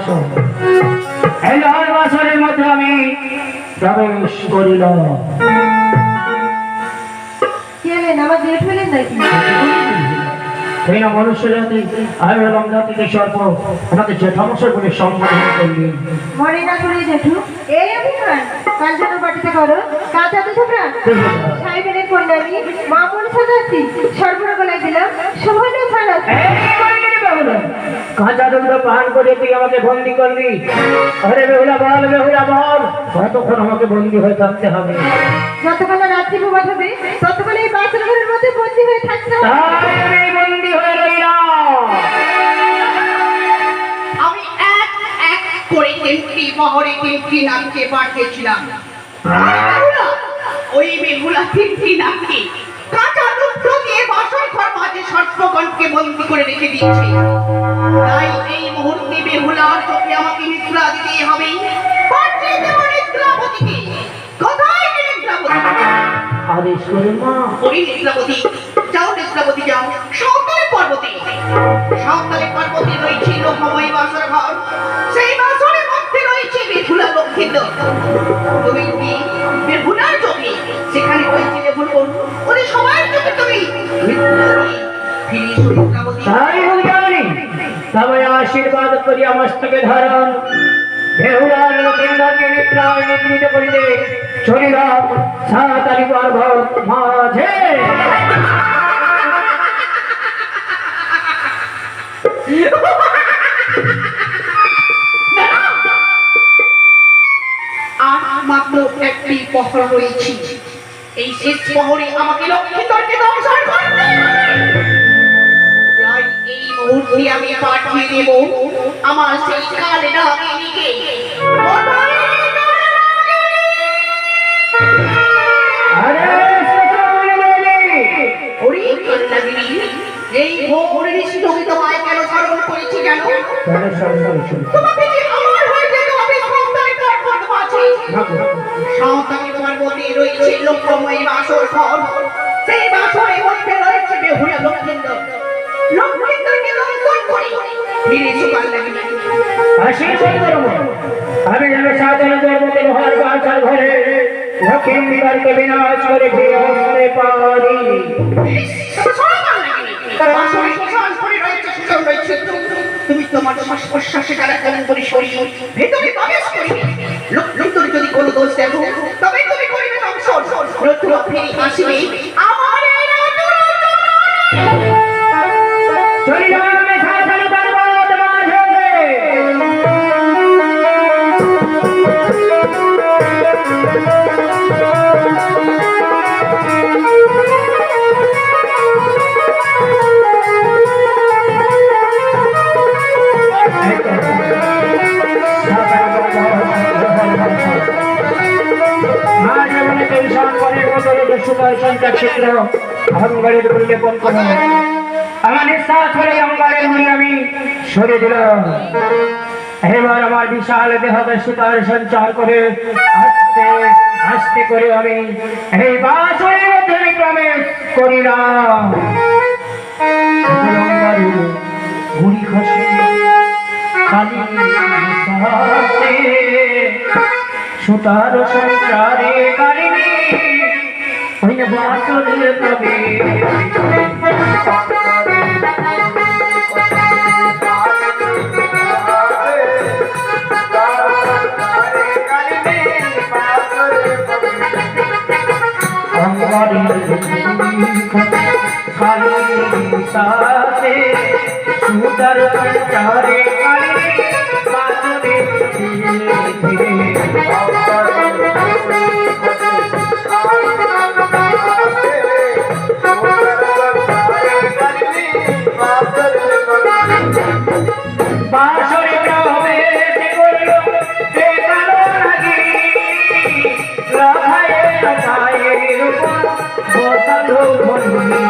বাসন, এই লয় বাসনের মধ্যে আমি প্রবেশ করিলাম। আমার জেঠ হলেন নাকি? সেই না মনুষ্য জাতি, আমি হলাম জাতিকে সর্ব, আমাদের জেঠামশাই বলে সম্মান করলি। মনে না করে জেঠু, এই অভিমান কাল জন্য বাটিতে করো, কাল যাতে ছোকরা সাহেবের কন্যানি মামুন সাজাচ্ছি সর্বরা গলায় দিলাম শোভনে খারাপ। কাঁচা দুধ পান করে তুই আমাকে বন্দি করলি। আরে বেহুলা বল, বেহুলা বল, কতক্ষণ আমাকে বন্দি হয়ে থাকতে হবে? যতক্ষণ না রাত্রি প্রভাত হবে ততক্ষণ এই বাসর ঘরের মধ্যে বন্দি হয়ে থাকতে হবে। তাই আমি বন্দি হয়ে রইলাম। আমি এক এক করে তিনটি মহরে তিনটি নামকে পাঠিয়েছিলাম। ওই বেহুলা তিনটি নামকে কাঁচা দুধ দিয়ে বাসর ঘর মাঝে সর্পগণকে বন্দি করে রেখে দিয়েছে। তাই এই মুহূর্তে বেহুলার চোখে আমাকে নিদ্রা দিতে হবে। পাঠিয়ে দেব নিদ্রাবতীকে। কোথায় নিদ্রাবতী? আদেশ করে মা। ওই নিদ্রাবতী, যাও নিদ্রাবতী যাও সাঁওতালি পর্বতে। সাঁওতালি পর্বতে রয়েছে লোকময় বাসর ঘর, সেই বাসরের মধ্যে রয়েছে বেহুলা লক্ষ্মীন্দর। তুমি কি বেহুলার চোখে সেখানে রয়েছে বেহুল, ওদের সবাই চোখে তুমি তাই বলি আমি, তবে আশীর্বাদ করিয়া মস্তকে ধারণ বেহুলার লক্ষ্মীন্দরকে নিদ্রায় নিদ্রিত করিতে চলিলাম সাঁওতালি পর্বত মাঝে। আর মাত্র একটি পহর রয়েছে। এই শেষ পহরে আমাকে লক্ষ্মীন্দরকে দংশন করতে হবে। তাই এই মুহূর্তে আমি পাঠিয়ে দেব আমার সেই কালে নাগিনীকে। এই ভোর নিশ্চিত তোমায় কেন স্মরণ করেছি জানো? তোমাকে যে আমার হয়ে যেতে হবে সাঁওতালি পর্বত মাঝে। সাঁওতালি পর্বতে রয়েছে লোকময় বাসর ঘর, সেই বাসরের মধ্যে রয়েছে বেহুলা লক্ষ্মীন্দর। লক্ষ্মীন্দরকে দংশন করে ফিরে সুকাল লাগিনি। আশীর্বাদ করব আমি যেন সাঁওতালি পর্বতে মহার বাসর ঘরে লক্ষ্মীন্দরকে বিনাশ করে ফিরে আসতে পারি। তুমি তোমার শ্বাস প্রশ্বাসে যারা কেমন করে শরীর ভেতরে প্রবেশ করবে। লক্ষ্মীন্দর যদি কোনো দোষ দেখো তবে তুমি করিবে দংশন। লক্ষ্মীন্দর ফিরে আসিবে আমার চলিলাম আমি সাঁওতালি পর্বত মাঝে। এবার আমার বিশাল দেহতে সুতার সঞ্চার করে আস্তে আস্তে করে আমি এই বাসরের মধ্যে প্রবেশ করিলাম। গুড়ি খসে খালি সুতার সঞ্চারে কালিনী ওই বাসরের প্রবেশ। खाली सासे सुंदर संचारे काली बासुरी धीरे धीरे बासुरी प्रवेश करलो देखालो लगी राधाए राधाए रूप বসালো ভঙ্গি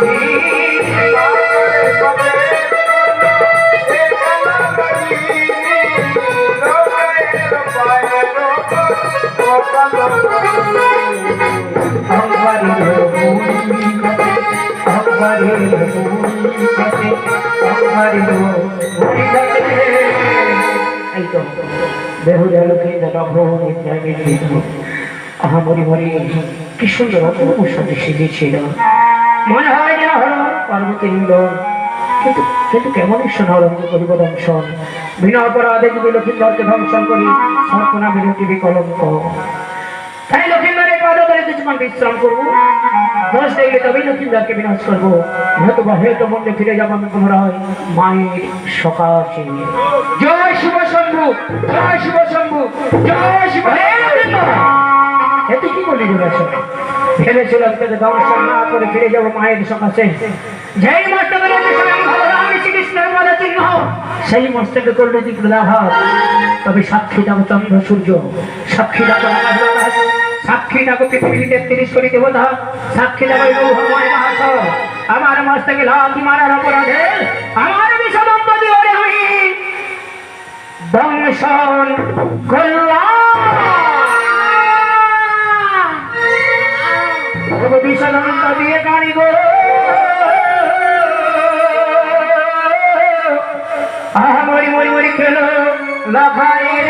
নিদ্রিত বেহুদা লক্ষ্মীন্দর নিদ্রায় নিদ্রিত আহামরি মরি কি সুন্দর অপূর্ব সাথে সেজেছিল মনে হয় যেন হল পার্বতী ইন্দর কিন্তু কিন্তু কেমন ঈশ্বর হরঞ্জ করিব দংশন বিনা অপরাধে যদি লক্ষ্মীন্দরকে ধ্বংসন করি সর্পনা বিরতি বিকলঙ্ক তাই লক্ষ্মীন্দরের পদ ধরে কিছুক্ষণ বিশ্রাম করবো দোষ দেখলে তবেই লক্ষ্মীন্দরকে বিনাশ করবো হয়তো মধ্যে ফিরে যাবো আমি পুনরায় মায়ের সকাশে জয় শিব শম্ভু জয় শিব শম্ভু জয় শিব এতে কি বলি বলেছে ভেবেছিলাম তোকে দর্শন না করে ফিরে যাবো মায়ের সকাশে যেই মস্তকে ভগবান শ্রীকৃষ্ণের মধ্যে চিহ্ন সেই মস্তকে করলে প্রদাভাব তবে সাক্ষী যাবো চন্দ্র সূর্য সাক্ষী যাবো সাক্ষী যাবো পৃথিবীতে 33 কোটি দেবতা সাক্ষী যাবো ভগবান মহাশয় আমার মস্তকে লাথি মারার অপরাধে আমার বিষদম্পতি ওরে আমি দংশন করলাম বিষদন্ত দিয়ে গাড়ি গো মরি মরি মরি খেলো লাফায়ের